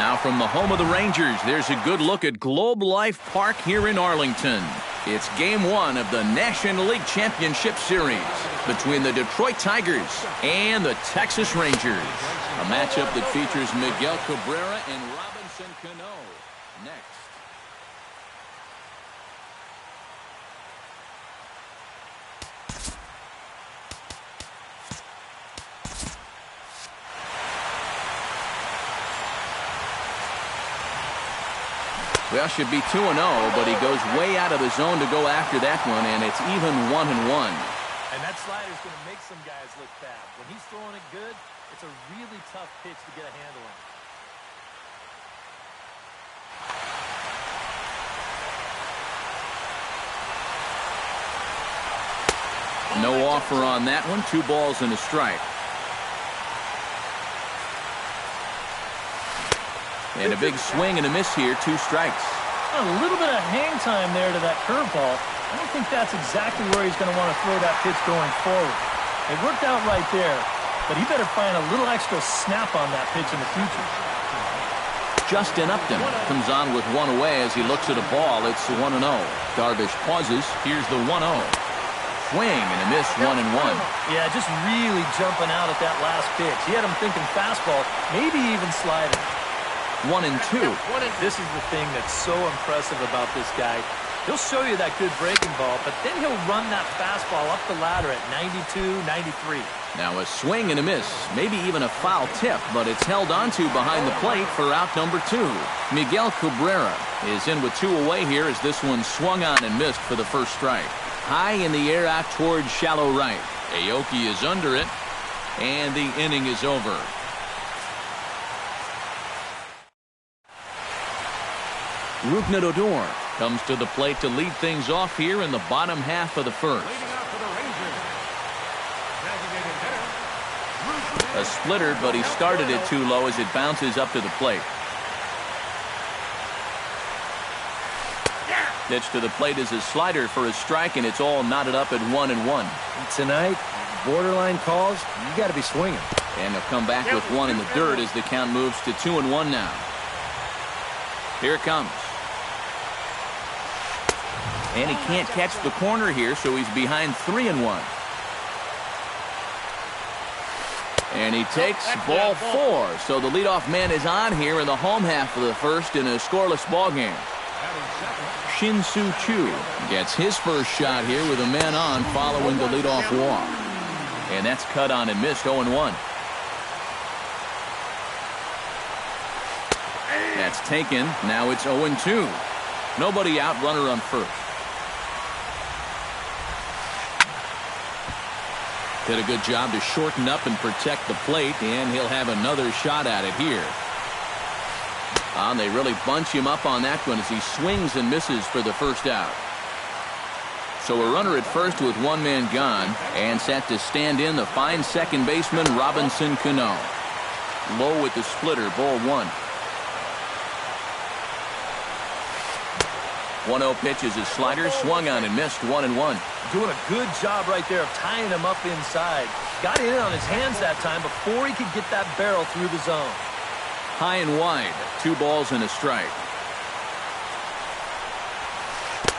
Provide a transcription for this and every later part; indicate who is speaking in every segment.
Speaker 1: Now from the home of the Rangers, there's a good look at Globe Life Park here in Arlington. It's Game 1 of the National League Championship Series between the Detroit Tigers and the Texas Rangers. A matchup that features Miguel Cabrera and Robinson Cano. Next. Well, should be 2-0, but he goes way out of the zone to go after that one, and it's even 1-1.
Speaker 2: And that slider's going to make some guys look bad. When he's throwing it good, it's a really tough pitch to get a handle on.
Speaker 1: No offer on that one. 2 balls and a strike. And a big swing and a miss here. 2 strikes.
Speaker 2: A little bit of hang time there to that curveball. I don't think that's exactly where he's going to want to throw that pitch going forward. It worked out right there, but he better find a little extra snap on that pitch in the future.
Speaker 1: Justin Upton comes on with 1 away as he looks at a ball. It's 1-0. Darvish pauses. Here's the 1-0. Swing and a miss. 1-1.
Speaker 2: Yeah, just really jumping out at that last pitch. He had him thinking fastball, maybe even sliding.
Speaker 1: 1-2.
Speaker 2: This is the thing that's so impressive about this guy. He'll show you that good breaking ball, but then he'll run that fastball up the ladder at 92, 93.
Speaker 1: Now a swing and a miss, maybe even a foul tip, but it's held onto behind the plate for out number 2. Miguel Cabrera is in with 2 away here as this one swung on and missed for the first strike. High in the air out towards shallow right. Aoki is under it, and the inning is over. Rougned Odor comes to the plate to lead things off here in the bottom half of the first. A splitter, but he started it too low as it bounces up to the plate. Pitch to the plate is a slider for a strike, and it's all knotted up at 1-1.
Speaker 3: Tonight, borderline calls, you got to be swinging.
Speaker 1: And they'll come back with 1 in the dirt as the count moves to 2-1 now. Here it comes. And he can't catch the corner here, so he's behind 3-1. And he takes ball 4. So the leadoff man is on here in the home half of the first in a scoreless ball game. Shin-Soo Choo gets his first shot here with a man on following the leadoff walk. And that's cut on and missed. 0-1. That's taken. Now it's 0-2. Nobody out, runner on first. Did a good job to shorten up and protect the plate, and he'll have another shot at it here. And they really bunch him up on that one as he swings and misses for the first out. So a runner at first with 1 man gone, and set to stand in the fine second baseman Robinson Cano. Low with the splitter, ball 1. 1-0 pitch is a slider, swung on and missed. 1-1.
Speaker 2: Doing a good job right there of tying him up inside. Got it in on his hands that time before he could get that barrel through the zone.
Speaker 1: High and wide, 2 balls and a strike.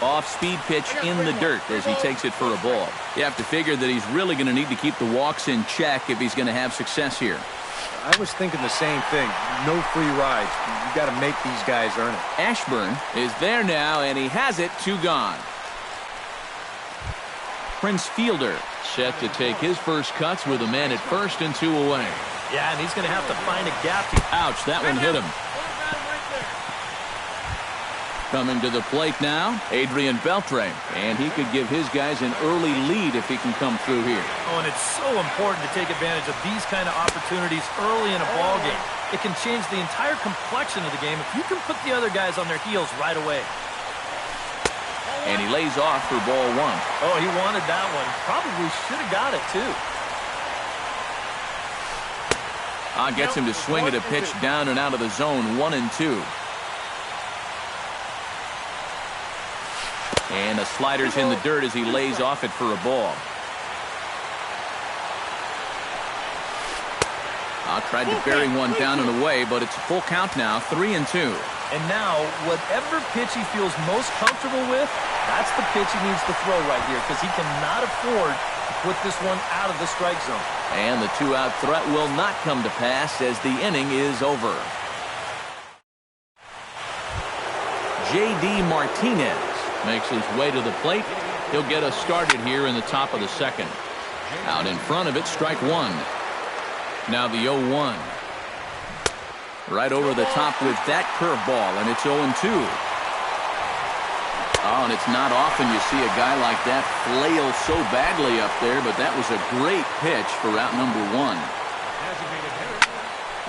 Speaker 1: Off-speed pitch in the dirt as he takes it for a ball. You have to figure that he's really going to need to keep the walks in check if he's going to have success here.
Speaker 3: I was thinking the same thing. No free rides. You got to make these guys earn it.
Speaker 1: Ashburn is there now, and he has it. 2 gone. Prince Fielder set to take his first cuts with a man at first and 2 away.
Speaker 2: Yeah, and he's going to have to find a gap.
Speaker 1: Ouch, that one hit him. Coming to the plate now, Adrian Beltre, and he could give his guys an early lead if he can come through here.
Speaker 2: Oh, and it's so important to take advantage of these kind of opportunities early in a ball game. It can change the entire complexion of the game if you can put the other guys on their heels right away.
Speaker 1: And he lays off for ball 1.
Speaker 2: Oh, he wanted that one. Probably should have got it, too.
Speaker 1: Gets him to swing at a pitch down and out of the zone. 1-2. And the slider's in the dirt as he lays off it for a ball. Tried to bury one down and away, but it's a full count now, 3-2.
Speaker 2: And now, whatever pitch he feels most comfortable with, that's the pitch he needs to throw right here, because he cannot afford to put this one out of the strike zone.
Speaker 1: And the two-out threat will not come to pass as the inning is over. J.D. Martinez makes his way to the plate. He'll get us started here in the top of the second. Out in front of it, strike one. Now the 0-1. Right over the top with that curveball, and it's 0-2. Oh, and it's not often you see a guy like that flail so badly up there, but that was a great pitch for out number one.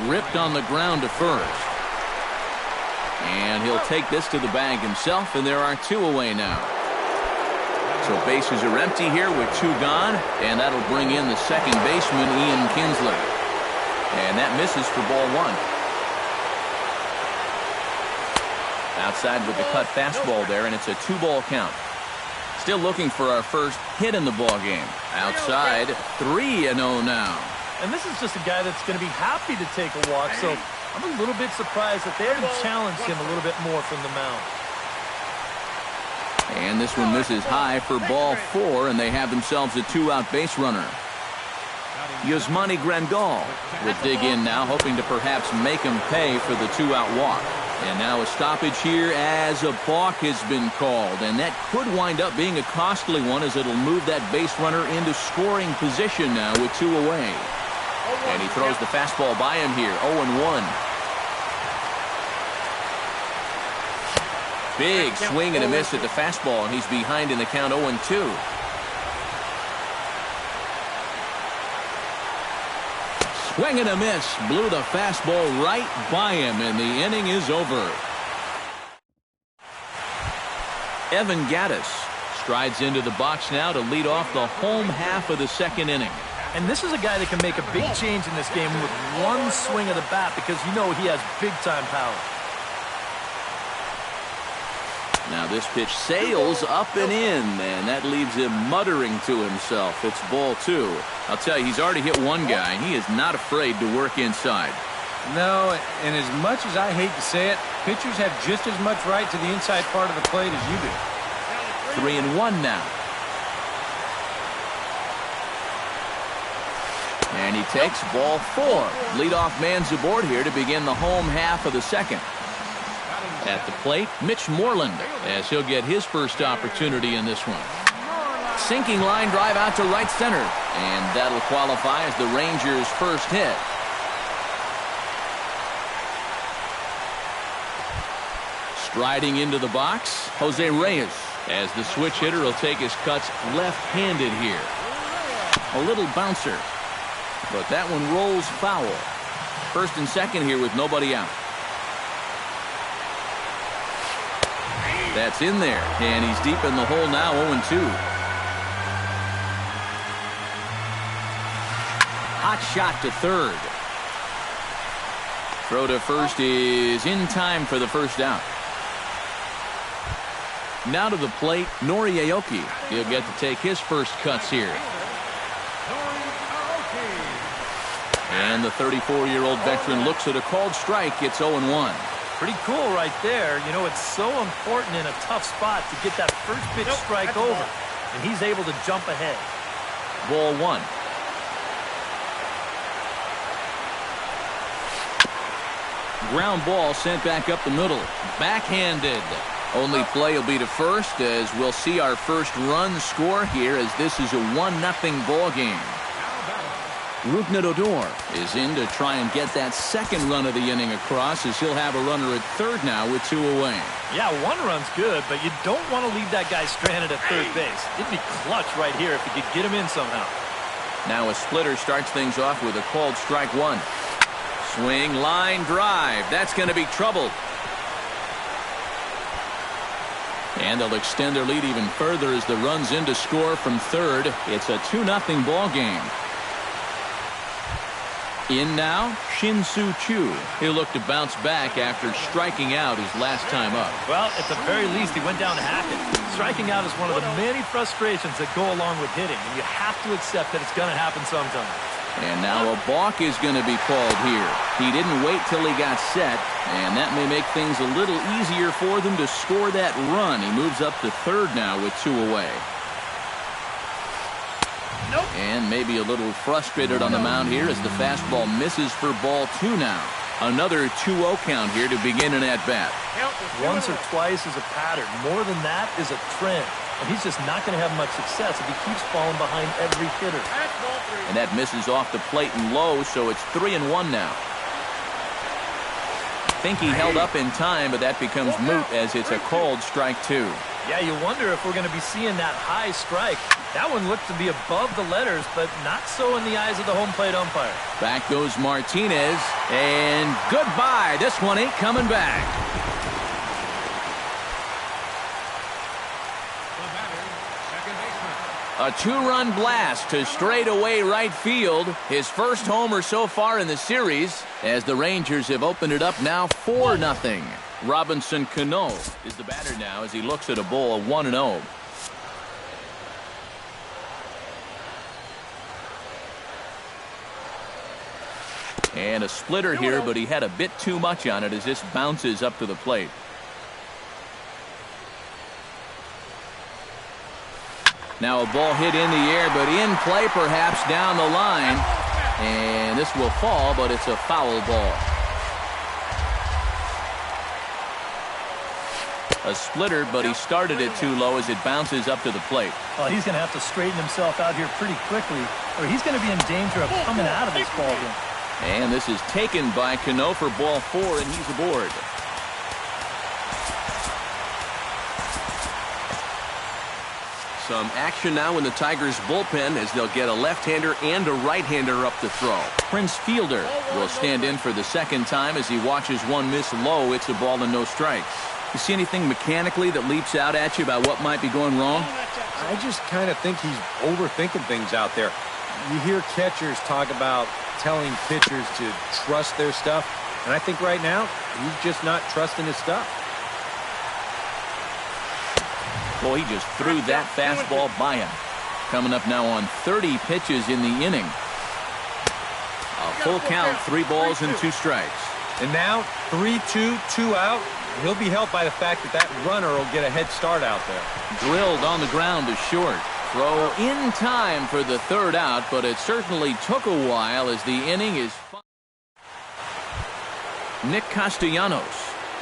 Speaker 1: Ripped on the ground to first. And he'll take this to the bag himself, and there are two away now. So bases are empty here with two gone, and that'll bring in the second baseman, Ian Kinsler. And that misses for ball one. Outside with the cut fastball there, and it's a 2-ball count. Still looking for our first hit in the ball game. Outside, 3-0 now.
Speaker 2: And this is just a guy that's going to be happy to take a walk, so I'm a little bit surprised that they haven't challenged him a little bit more from the mound.
Speaker 1: And this one misses high for ball 4, and they have themselves a 2-out base runner. Yasmani Grandal will dig in now, hoping to perhaps make him pay for the 2-out walk. And now a stoppage here as a balk has been called, and that could wind up being a costly one as it'll move that base runner into scoring position now with 2 away. And he throws the fastball by him here, 0-1. Big swing and a miss at the fastball, and he's behind in the count 0-2. Swing and a miss. Blew the fastball right by him, and the inning is over. Evan Gattis strides into the box now to lead off the home half of the second inning.
Speaker 2: And this is a guy that can make a big change in this game with one swing of the bat, because you know he has big-time power.
Speaker 1: Now this pitch sails up and in, and that leaves him muttering to himself. It's ball 2. I'll tell you, he's already hit one guy, and he is not afraid to work inside.
Speaker 3: No, and as much as I hate to say it, pitchers have just as much right to the inside part of the plate as you do.
Speaker 1: 3-1 now. And he takes ball 4. Leadoff man's aboard here to begin the home half of the second. At the plate, Mitch Moreland, as he'll get his first opportunity in this one. Sinking line drive out to right center, and that'll qualify as the Rangers' first hit. Striding into the box, Jose Reyes, as the switch hitter will take his cuts left-handed here. A little bouncer, but that one rolls foul. First and second here with nobody out. That's in there, and he's deep in the hole now, 0-2. Hot shot to third. Throw to first is in time for the first out. Now to the plate, Nori Aoki. He'll get to take his first cuts here. And the 34-year-old veteran looks at a called strike. It's 0-1.
Speaker 2: Pretty cool right there. You know, it's so important in a tough spot to get that first pitch strike over. And he's able to jump ahead.
Speaker 1: Ball 1. Ground ball sent back up the middle. Backhanded. Only play will be to first, as we'll see our first run score here, as this is a 1-0 ball game. Rougned Odor is in to try and get that second run of the inning across, as he'll have a runner at third now with 2 away.
Speaker 2: Yeah, 1 run's good, but you don't want to leave that guy stranded at third base. It'd be clutch right here if you could get him in somehow.
Speaker 1: Now a splitter starts things off with a called strike 1. Swing, line drive. That's going to be trouble. And they'll extend their lead even further as the run's in to score from third. It's a 2-0 ball game. In now, Shin-Soo Choo. He'll look to bounce back after striking out his last time up.
Speaker 2: Well, at the very least, he went down hacking. Striking out is one of the many frustrations that go along with hitting, and you have to accept that it's going to happen sometime.
Speaker 1: And now a balk is going to be called here. He didn't wait till he got set, and that may make things a little easier for them to score that run. He moves up to third now with 2 away. And maybe a little frustrated on the mound here as the fastball misses for ball 2 now. Another 2-0 count here to begin an at-bat.
Speaker 2: Once or twice is a pattern. More than that is a trend. And he's just not going to have much success if he keeps falling behind every hitter.
Speaker 1: And that misses off the plate and low, so it's 3-1 now. I think he held up in time, but that becomes moot as it's a called strike 2.
Speaker 2: Yeah, you wonder if we're going to be seeing that high strike. That one looked to be above the letters, but not so in the eyes of the home plate umpire.
Speaker 1: Back goes Martinez, and goodbye. This one ain't coming back. A 2-run blast to straightaway right field. His first homer so far in the series, as the Rangers have opened it up now 4-0. Robinson Cano is the batter now as he looks at a ball 1-0. And a splitter here, but he had a bit too much on it as this bounces up to the plate. Now a ball hit in the air, but in play perhaps down the line. And this will fall, but it's a foul ball. A splitter, but he started it too low as it bounces up to the plate.
Speaker 2: Well, he's going to have to straighten himself out here pretty quickly, or he's going to be in danger of coming out of this ball game.
Speaker 1: And this is taken by Cano for ball 4, and he's aboard. Some action now in the Tigers bullpen as they'll get a left-hander and a right-hander up to throw. Prince Fielder will stand in for the second time as he watches one miss low. It's a ball and no strikes. You see anything mechanically that leaps out at you about what might be going wrong?
Speaker 3: I just kind of think he's overthinking things out there. You hear catchers talk about telling pitchers to trust their stuff, and I think right now he's just not trusting his stuff.
Speaker 1: Boy, he just threw that fastball by him. Coming up now on 30 pitches in the inning. A full count, 3 balls and 2 strikes.
Speaker 3: And now 3-2, 2 out. He'll be helped by the fact that that runner will get a head start out there.
Speaker 1: Drilled on the ground to short. Throw in time for the 3rd out, but it certainly took a while as the inning is. Nick Castellanos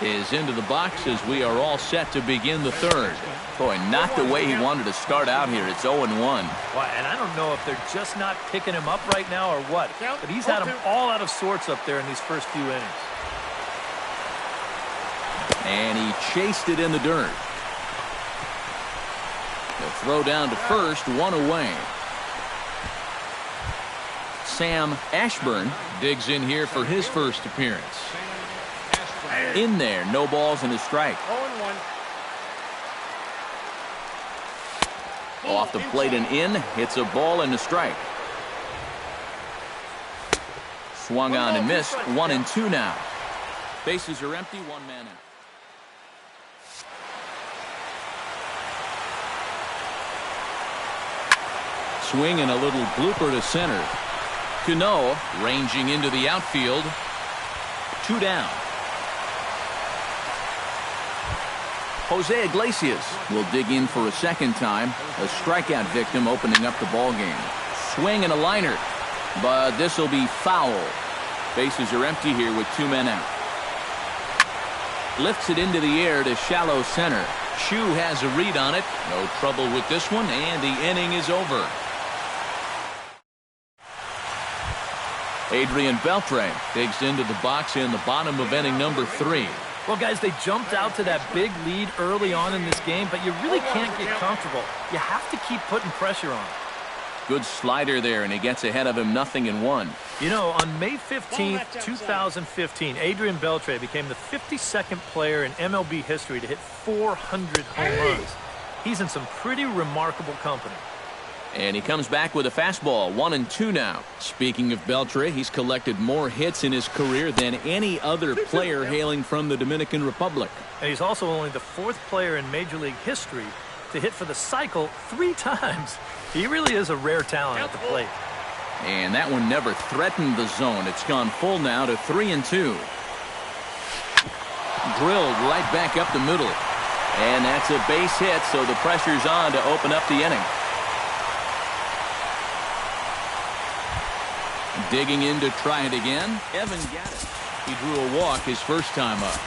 Speaker 1: is into the box as we are all set to begin the 3rd. Boy, not the way he wanted to start out here. It's 0-1.
Speaker 2: Well, and I don't know if they're just not picking him up right now or what, but he's had them all out of sorts up there in these first few innings.
Speaker 1: And he chased it in the dirt. The throw down to first, 1 away. Sam Ashburn digs in here for his first appearance. In there, no balls and a strike.
Speaker 4: 0-1.
Speaker 1: Off the plate and in, hits a ball and a strike. Swung on and missed, 1-2 now. Bases are empty, 1 man out. Swing and a little blooper to center. Cano ranging into the outfield. 2 down. Jose Iglesias will dig in for a second time. A strikeout victim opening up the ball game. Swing and a liner, but this will be foul. Bases are empty here with 2 men out. Lifts it into the air to shallow center. Chu has a read on it. No trouble with this one, and the inning is over. Adrian Beltre digs into the box in the bottom of inning number 3.
Speaker 2: Well, guys, they jumped out to that big lead early on in this game, but you really can't get comfortable. You have to keep putting pressure on.
Speaker 1: Good slider there, and he gets ahead of him 0-1.
Speaker 2: You know, on May 15th, 2015, Adrian Beltre became the 52nd player in MLB history to hit 400 home runs. He's in some pretty remarkable company.
Speaker 1: And he comes back with a fastball, 1-2 now. Speaking of Beltre, he's collected more hits in his career than any other player hailing from the Dominican Republic.
Speaker 2: And he's also only the 4th player in Major League history to hit for the cycle 3 times. He really is a rare talent at the plate.
Speaker 1: And that one never threatened the zone. It's gone full now to 3-2. Drilled right back up the middle. And that's a base hit, so the pressure's on to open up the inning. Digging in to try it again, Evan Gaddis. He drew a walk his first time up.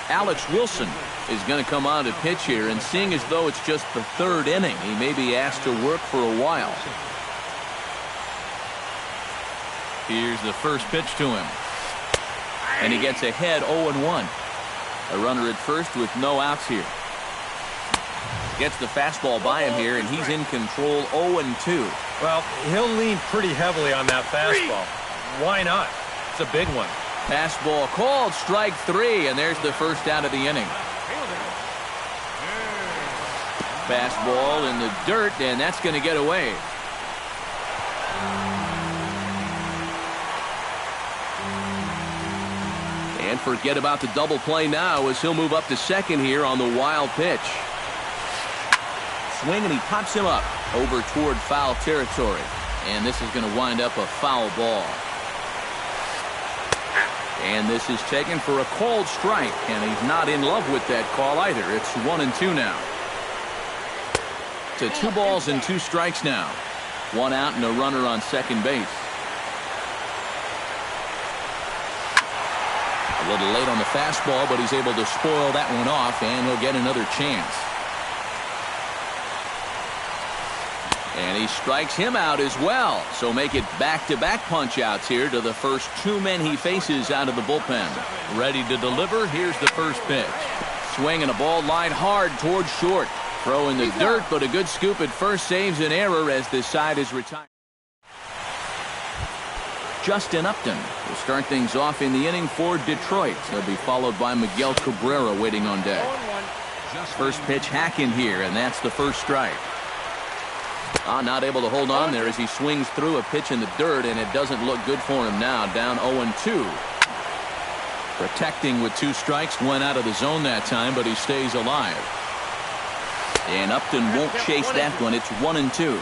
Speaker 1: Alex Wilson is going to come on to pitch here, and seeing as though it's just the third inning, he may be asked to work for a while. Here's the first pitch to him. And he gets ahead 0-1. A runner at first with no outs here. Gets the fastball by him here, and he's in control 0-2.
Speaker 3: Well, he'll lean pretty heavily on that fastball. Why not? It's a big one.
Speaker 1: Fastball called, strike 3, and there's the first out of the inning. Fastball in the dirt, and that's going to get away. And forget about the double play now as he'll move up to second here on the wild pitch. Swing, and he pops him up over toward foul territory. And this is going to wind up a foul ball. And this is taken for a called strike, and he's not in love with that call either. It's 1-2 now. To 2 balls and 2 strikes now. 1 out and a runner on second base. A little late on the fastball, but he's able to spoil that one off, and he'll get another chance. And he strikes him out as well. So make it back-to-back punch-outs here to the first 2 men he faces out of the bullpen. Ready to deliver. Here's the first pitch. Swing and a ball line hard towards short. Throw in the dirt, but a good scoop at first saves an error as this side is retired. Justin Upton will start things off in the inning for Detroit. He'll be followed by Miguel Cabrera waiting on deck. First pitch hack in here, and that's the first strike. Not able to hold on there as he swings through a pitch in the dirt, and it doesn't look good for him now. Down 0-2. Protecting with 2 strikes, went out of the zone that time, but he stays alive. And Upton won't chase that one. It's 1-2.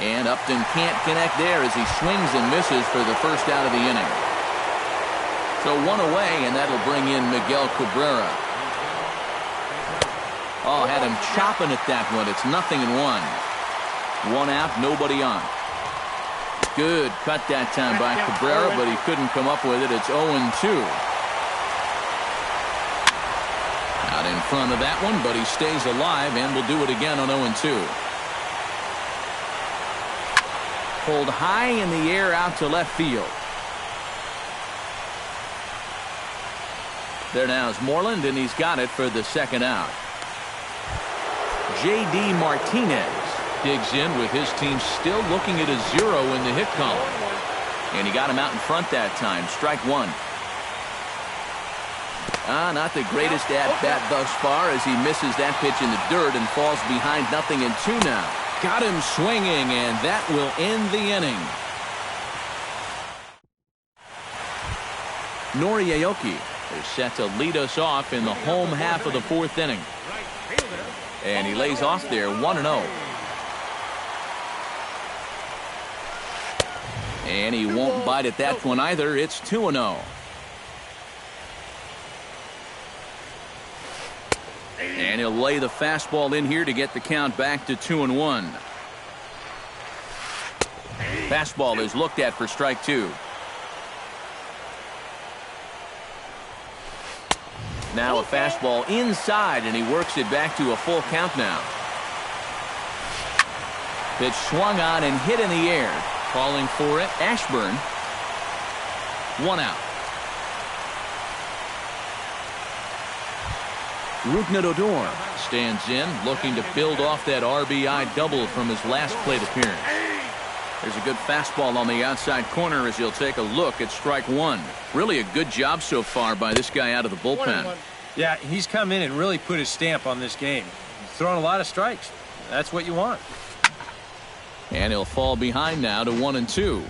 Speaker 1: And Upton can't connect there as he swings and misses for the first out of the inning. So 1 away, and that'll bring in Miguel Cabrera. Oh, had him chopping at that one. It's 0-1. 1 out, nobody on. Good cut that time by Cabrera, but he couldn't come up with it. It's 0-2. Out in front of that one, but he stays alive and will do it again on 0-2. Pulled high in the air out to left field. There now is Moreland, and he's got it for the second out. J.D. Martinez digs in with his team still looking at a 0 in the hit column. And he got him out in front that time. Strike 1. Not the greatest at-bat thus far as he misses that pitch in the dirt and falls behind 0-2 now. Got him swinging, and that will end the inning. Nori Aoki is set to lead us off in the home half of the 4th inning. And he lays off there 1-0. And he won't bite at that one either. It's 2-0. And he'll lay the fastball in here to get the count back to 2-1. Fastball is looked at for strike 2. Now a fastball inside, and he works it back to a full count now. Pitch swung on and hit in the air. Calling for it, Ashburn. 1 out. Rougned Odor stands in, looking to build off that RBI double from his last plate appearance. There's a good fastball on the outside corner as he'll take a look at strike 1. Really a good job so far by this guy out of the bullpen.
Speaker 3: Yeah, he's come in and really put his stamp on this game. He's throwing a lot of strikes. That's what you want.
Speaker 1: And he'll fall behind now to 1-2.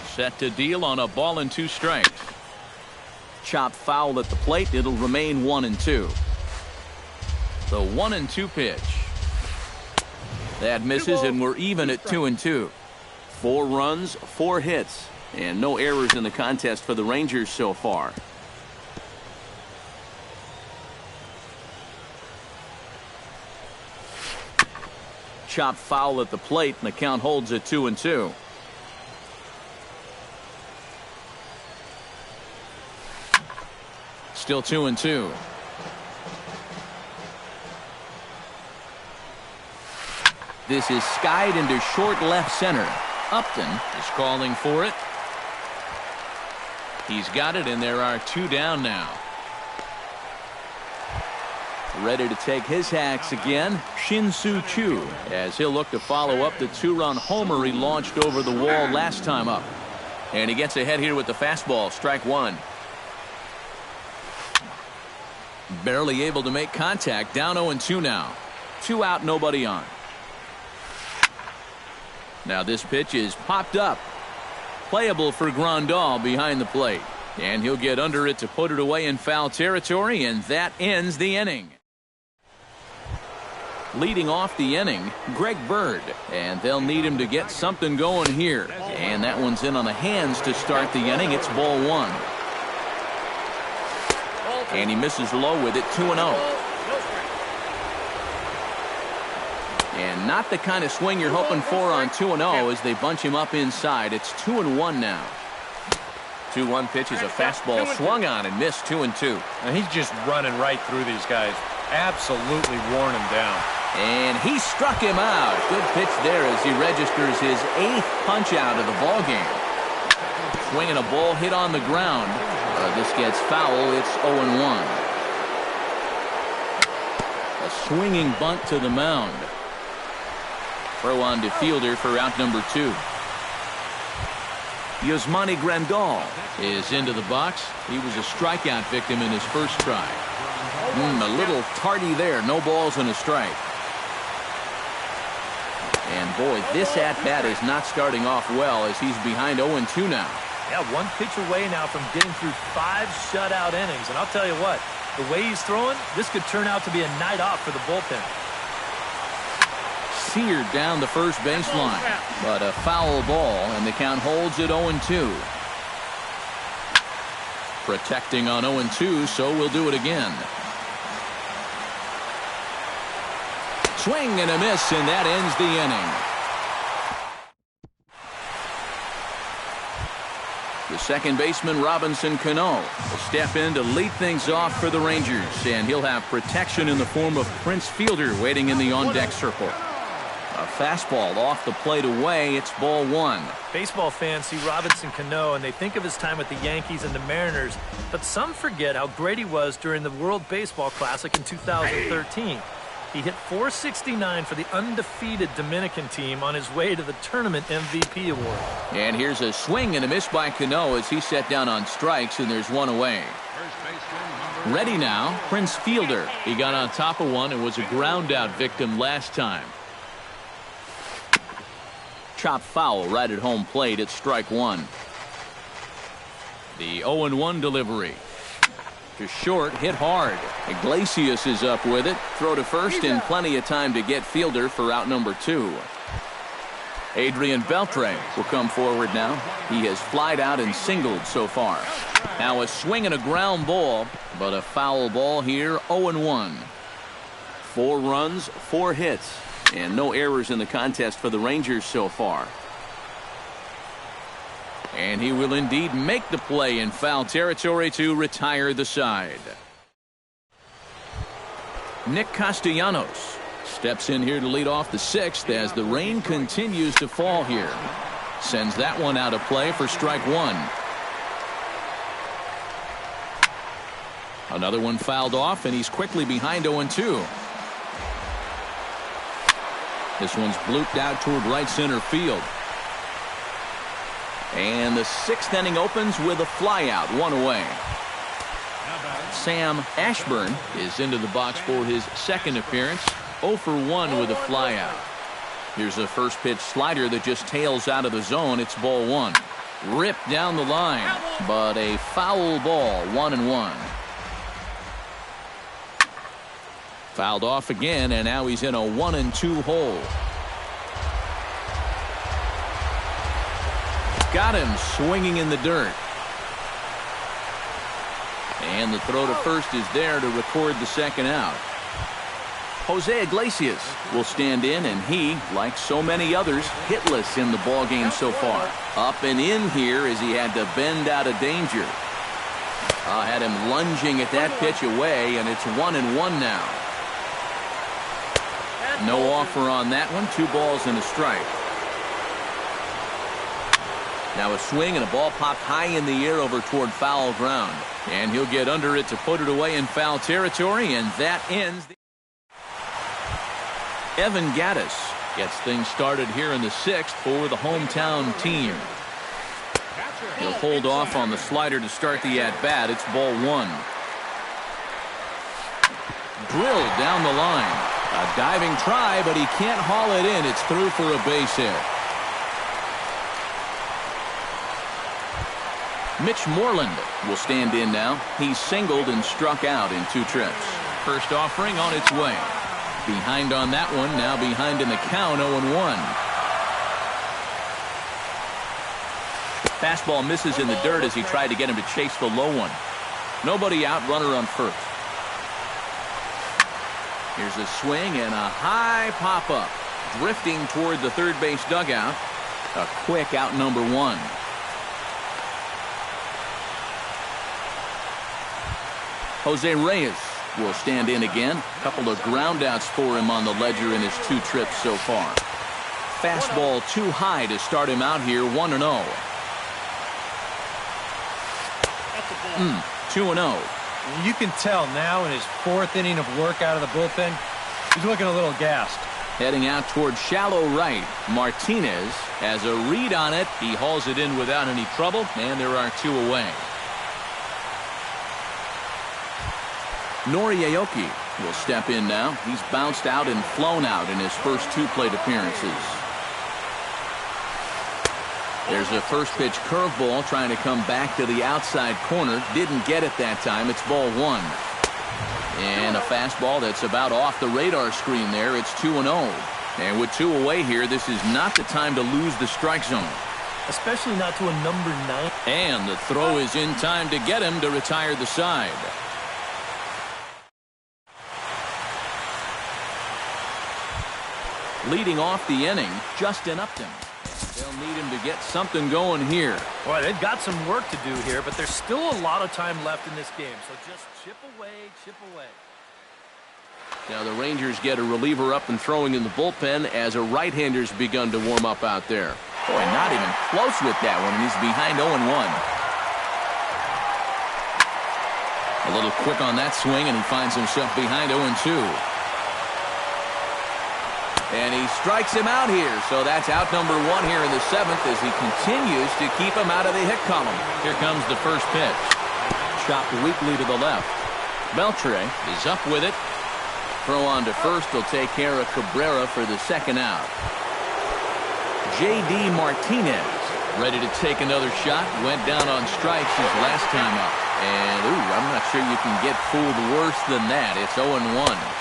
Speaker 1: Set to deal on a ball and 2 strikes. Chop foul at the plate. It'll remain 1-2. The 1-2 pitch. That misses, and we're even at 2-2. 4 runs, 4 hits, and no errors in the contest for the Rangers so far. Chop foul at the plate, and the count holds at 2-2. Still 2-2. This is skied into short left center. Upton is calling for it. He's got it, and there are 2 down now. Ready to take his hacks again, Shin-Soo Choo, as he'll look to follow up the 2-run homer he launched over the wall last time up. And he gets ahead here with the fastball, strike 1. Barely able to make contact, down 0-2 now. 2 out, nobody on. Now this pitch is popped up. Playable for Grandal behind the plate. And he'll get under it to put it away in foul territory, and that ends the inning. Leading off the inning, Greg Bird, and they'll need him to get something going here. And that one's in on the hands to start the inning. It's ball 1. And he misses low with it, 2-0. And not the kind of swing you're hoping for on 2-0 as they bunch him up inside. It's 2-1 now. 2-1 pitch is a fastball swung on and missed, 2-2.
Speaker 3: And he's just running right through these guys. Absolutely worn them down.
Speaker 1: And he struck him out. Good pitch there as he registers his 8th punch out of the ballgame. Swinging a ball hit on the ground. This gets foul. It's 0-1. A swinging bunt to the mound. Throw on to fielder for out number 2. Yasmani Grandal is into the box. He was a strikeout victim in his first try. A little tardy there. No balls and a strike. And boy, this at-bat is not starting off well as he's behind 0-2 now.
Speaker 2: Yeah, 1 pitch away now from getting through 5 shutout innings. And I'll tell you what, the way he's throwing, this could turn out to be a night off for the bullpen.
Speaker 1: Seared down the first baseline, but a foul ball, and the count holds at 0-2. Protecting on 0-2, so we'll do it again. Swing and a miss, and that ends the inning. The second baseman, Robinson Cano, will step in to lead things off for the Rangers, and he'll have protection in the form of Prince Fielder waiting in the on-deck circle. A fastball off the plate away. It's ball 1.
Speaker 2: Baseball fans see Robinson Cano and they think of his time with the Yankees and the Mariners, but some forget how great he was during the World Baseball Classic in 2013. He hit .469 for the undefeated Dominican team on his way to the tournament MVP award.
Speaker 1: And here's a swing and a miss by Cano as he set down on strikes, and there's 1 away. Ready now, Prince Fielder. He got on top of one and was a ground-out victim last time. Chop foul right at home plate. It's strike 1. The 0-1 delivery. To short, hit hard. Iglesias is up with it. Throw to first and plenty of time to get Fielder for out number 2. Adrian Beltre will come forward now. He has flied out and singled so far. Now a swing and a ground ball, but a foul ball here, 0-1. 4 runs, 4 hits, and no errors in the contest for the Rangers so far. And he will indeed make the play in foul territory to retire the side. Nick Castellanos steps in here to lead off the 6th as the rain continues to fall here. Sends that one out of play for strike 1. Another one fouled off, and he's quickly behind 0-2. This one's blooped out toward right center field. And the 6th inning opens with a flyout, 1 away. Sam Ashburn is into the box for his 2nd appearance, 0 for 1 with a flyout. Here's a first pitch slider that just tails out of the zone. It's ball 1. Ripped down the line, but a foul ball, 1-1. Fouled off again, and now he's in a 1-2 hole. Got him swinging in the dirt. And the throw to first is there to record the second out. Jose Iglesias will stand in, and he, like so many others, hitless in the ballgame so far. Up and in here as he had to bend out of danger. Had him lunging at that pitch away, and it's 1-1 now. No offer on that one. 2 balls and a strike. Now a swing and a ball popped high in the air over toward foul ground. And he'll get under it to put it away in foul territory, and that ends the... Evan Gattis gets things started here in the 6th for the hometown team. He'll hold off on the slider to start the at-bat. It's ball 1. Drilled down the line. A diving try, but he can't haul it in. It's through for a base hit. Mitch Moreland will stand in now. He's singled and struck out in 2 trips. First offering on its way. Behind on that one, now behind in the count, 0-1. Fastball misses in the dirt as he tried to get him to chase the low one. Nobody out, runner on first. Here's a swing and a high pop-up. Drifting toward the third base dugout. A quick out, number 1. Jose Reyes will stand in again. A couple of groundouts for him on the ledger in his 2 trips so far. Fastball too high to start him out here, 1-0. 2-0.
Speaker 3: You can tell now in his 4th inning of work out of the bullpen, he's looking a little gassed.
Speaker 1: Heading out toward shallow right. Martinez has a read on it. He hauls it in without any trouble, and there are 2 away. Nori Aoki will step in now. He's bounced out and flown out in his first 2 plate appearances. There's a first pitch curveball trying to come back to the outside corner. Didn't get it that time. It's ball 1. And a fastball that's about off the radar screen there. It's 2-0. And with 2 away here, this is not the time to lose the strike zone.
Speaker 2: Especially not to a number 9.
Speaker 1: And the throw is in time to get him to retire the side. Leading off the inning, Justin Upton. They'll need him to get something going here.
Speaker 2: Boy, they've got some work to do here, but there's still a lot of time left in this game. So just chip away, chip away.
Speaker 1: Now the Rangers get a reliever up and throwing in the bullpen as a right-hander's begun to warm up out there. Boy, not even close with that one. He's behind 0-1. A little quick on that swing, and he finds himself behind 0-2. And he strikes him out here, so that's out number 1 here in the 7th as he continues to keep him out of the hit column. Here comes the first pitch. Chopped weakly to the left. Beltre is up with it. Throw on to first will take care of Cabrera for the second out. J.D. Martinez ready to take another shot. Went down on strikes his last time up. And, I'm not sure you can get fooled worse than that. It's 0-1.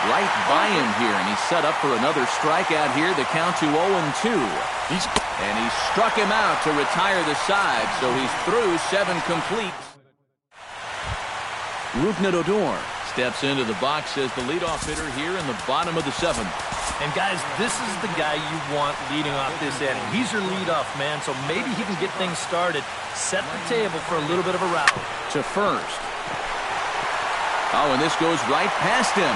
Speaker 1: Right by him here, and he's set up for another strikeout here. The count to 0-2. And he struck him out to retire the side, so he's through 7 complete. Rougned Odor steps into the box as the leadoff hitter here in the bottom of the 7th.
Speaker 2: And guys, this is the guy you want leading off this inning. He's your leadoff man, so maybe he can get things started, set the table for a little bit of a rally.
Speaker 1: To first. Oh, and this goes right past him.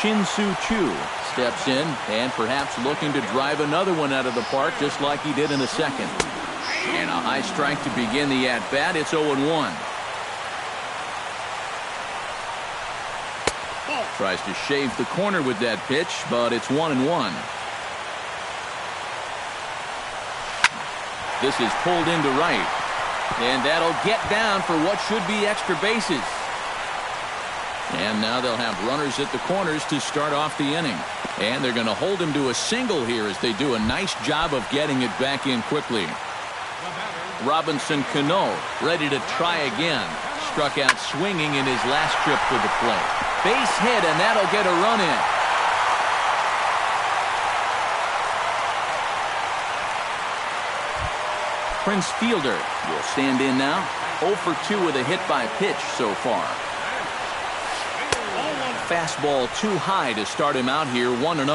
Speaker 1: Shin-Soo Choo steps in and perhaps looking to drive another one out of the park just like he did in the second. And a high strike to begin the at-bat. It's 0-1. Tries to shave the corner with that pitch, but it's 1-1. This is pulled into right. And that'll get down for what should be extra bases. And now they'll have runners at the corners to start off the inning. And they're going to hold him to a single here as they do a nice job of getting it back in quickly. Robinson Cano ready to try again. Struck out swinging in his last trip to the plate. Base hit, and that'll get a run in. Prince Fielder will stand in now. 0 for 2 with a hit by pitch so far. Fastball too high to start him out here, 1-0.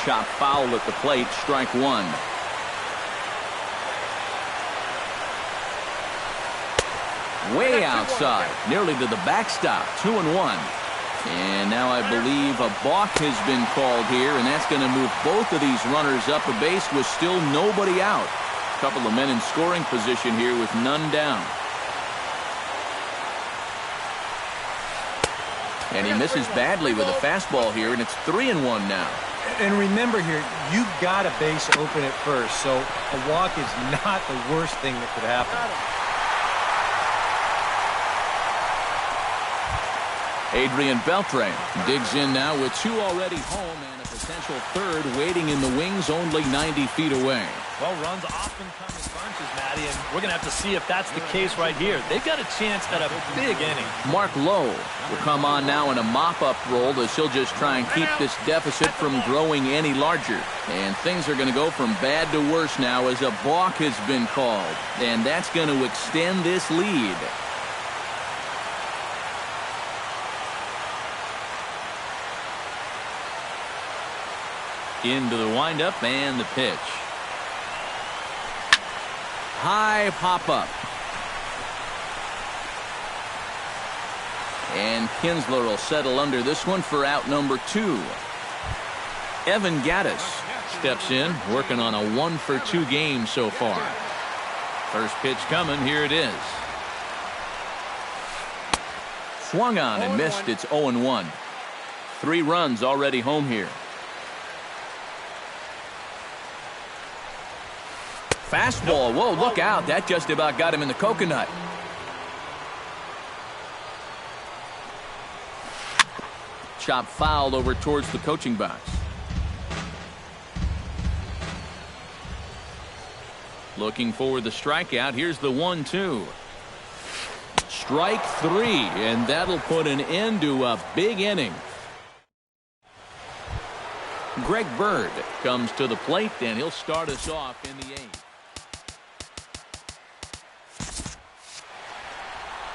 Speaker 1: Chop foul at the plate, strike one. Way outside, nearly to the backstop, 2-1. And now I believe a balk has been called here, and that's going to move both of these runners up a base with still nobody out. A couple of men in scoring position here with none down. And he misses badly with a fastball here, and it's 3-1 now.
Speaker 3: And remember here, you got a base open at first, so a walk is not the worst thing that could happen.
Speaker 1: Adrian Beltre digs in now with 2 already home and a potential third waiting in the wings only 90 feet away.
Speaker 2: Well, runs often come in bunches, Matty, and we're going to have to see if that's the case right here. They've got a chance at a big inning.
Speaker 1: Mark Lowe will come on now in a mop-up role as he'll just try and keep this deficit from growing any larger. And things are going to go from bad to worse now as a balk has been called. And that's going to extend this lead. Into the windup and the pitch. High pop-up. And Kinsler will settle under this one for out number 2. Evan Gattis steps in, working on a 1 for 2 game so far. First pitch coming, here it is. Swung on and missed, it's 0-1. 3 runs already home here. Fastball, whoa, look out. That just about got him in the coconut. Chop foul over towards the coaching box. Looking for the strikeout. Here's the 1-2. Strike 3, and that'll put an end to a big inning. Greg Bird comes to the plate, and he'll start us off in the 8th.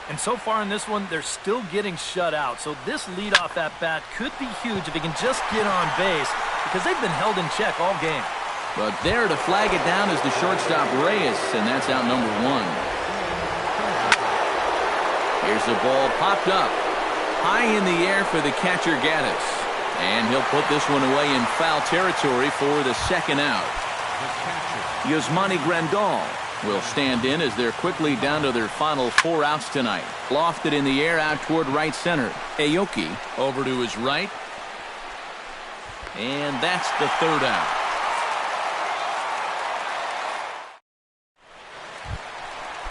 Speaker 2: And so far in this one, they're still getting shut out. So this leadoff at bat could be huge if he can just get on base, because they've been held in check all game.
Speaker 1: But there to flag it down is the shortstop Reyes, and that's out number 1. Here's the ball popped up high in the air for the catcher Gattis. And he'll put this one away in foul territory for the second out. Yasmani Grandal will stand in as they're quickly down to their final 4 outs tonight. Lofted in the air out toward right center. Aoki over to his right. And that's the 3rd out.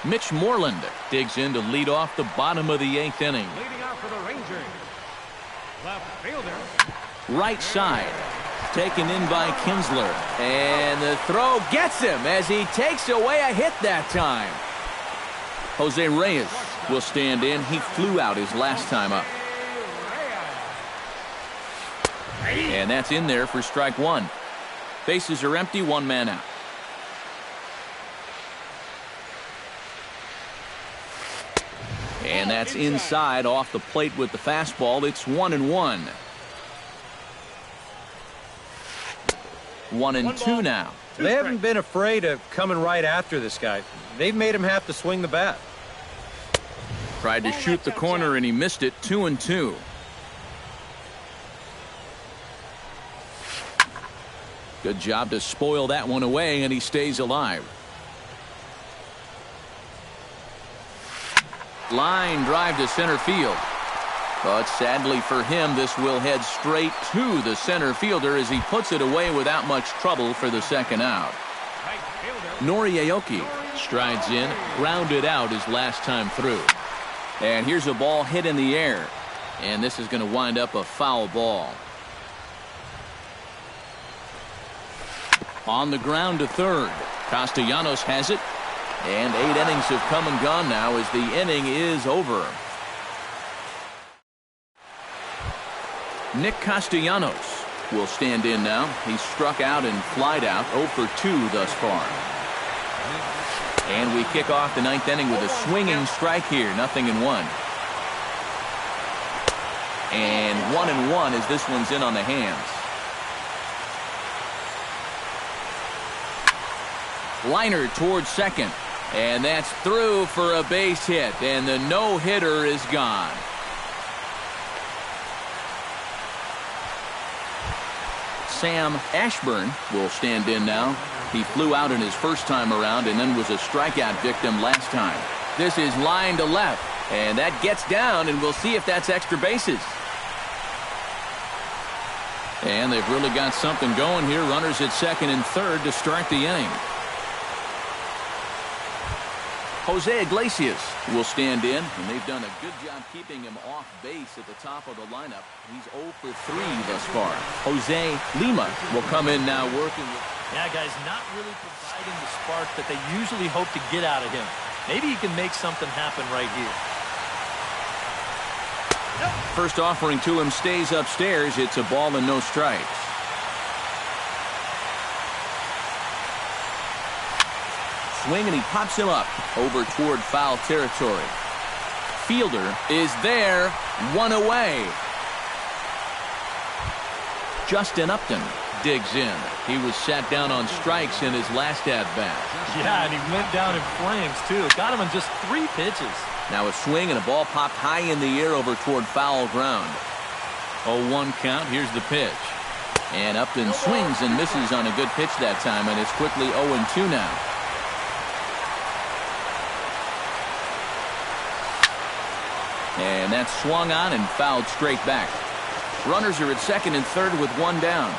Speaker 1: Mitch Moreland digs in to lead off the bottom of the 8th inning.
Speaker 4: Leading out for the Rangers, left fielder.
Speaker 1: Right side. Taken in by Kinsler. And the throw gets him as he takes away a hit that time. Jose Reyes will stand in. He flew out his last time up. And that's in there for strike 1. Bases are empty, 1 man out. And that's inside off the plate with the fastball. It's 1-1. 1-2 now.
Speaker 3: They haven't been afraid of coming right after this guy. They've made him have to swing the bat.
Speaker 1: Tried to shoot the corner and he missed it. 2-2. Good job to spoil that one away, and he stays alive. Line drive to center field. But sadly for him, this will head straight to the center fielder as he puts it away without much trouble for the second out. Nori Aoki strides in, grounded out his last time through. And here's a ball hit in the air. And this is going to wind up a foul ball. On the ground to third. Castellanos has it. And 8 innings have come and gone now as the inning is over. Nick Castellanos will stand in now. He's struck out and flied out, 0 for 2 thus far. And we kick off the 9th inning with a swinging strike here, 0-1. And 1-1 as this one's in on the hands. Liner towards second. And that's through for a base hit. And the no-hitter is gone. Sam Ashburn will stand in now. He flew out in his first time around and then was a strikeout victim last time. This is line to left. And that gets down, and we'll see if that's extra bases. And they've really got something going here. Runners at second and third to start the inning. Jose Iglesias will stand in, and they've done a good job keeping him off base at the top of the lineup. He's 0 for 3 thus far. Jose Lima will come in now working with...
Speaker 2: Yeah, guys, not really providing the spark that they usually hope to get out of him. Maybe he can make something happen right here.
Speaker 1: First offering to him stays upstairs. It's a ball and no strikes. Swing, and he pops him up over toward foul territory. Fielder is there, 1 away. Justin Upton digs in. He was sat down on strikes in his last at-bat.
Speaker 2: Yeah, and he went down in flames, too. Got him in just 3 pitches.
Speaker 1: Now a swing, and a ball popped high in the air over toward foul ground. 0-1 count. Here's the pitch. And Upton swings and misses on a good pitch that time, and it's quickly 0-2 now. And that's swung on and fouled straight back. Runners are at second and third with 1 down.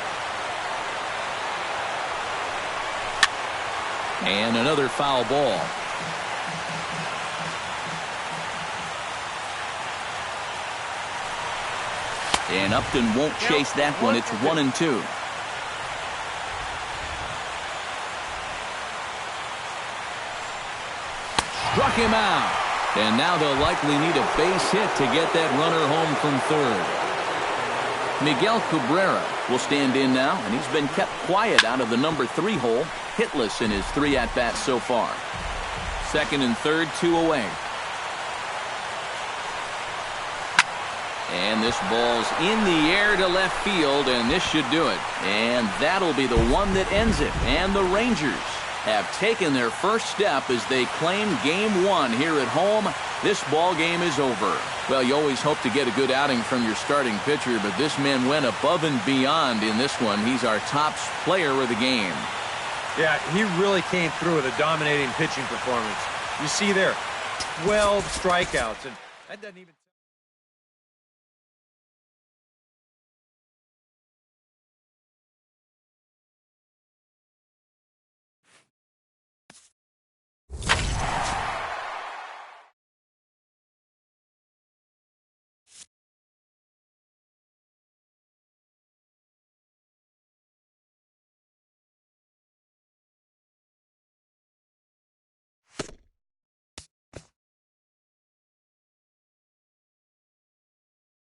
Speaker 1: And another foul ball. And Upton won't chase that one. It's 1-2. Struck him out. And now they'll likely need a base hit to get that runner home from third. Miguel Cabrera will stand in now, and he's been kept quiet out of the number 3 hole, hitless in his 3 at-bats so far. Second and third, 2 away. And this ball's in the air to left field, and this should do it. And that'll be the one that ends it. And the Rangers have taken their first step as they claim Game 1 here at home. This ball game is over. Well, you always hope to get a good outing from your starting pitcher, but this man went above and beyond in this one. He's our top player of the game.
Speaker 3: Yeah, he really came through with a dominating pitching performance. You see there, 12 strikeouts, and that doesn't even...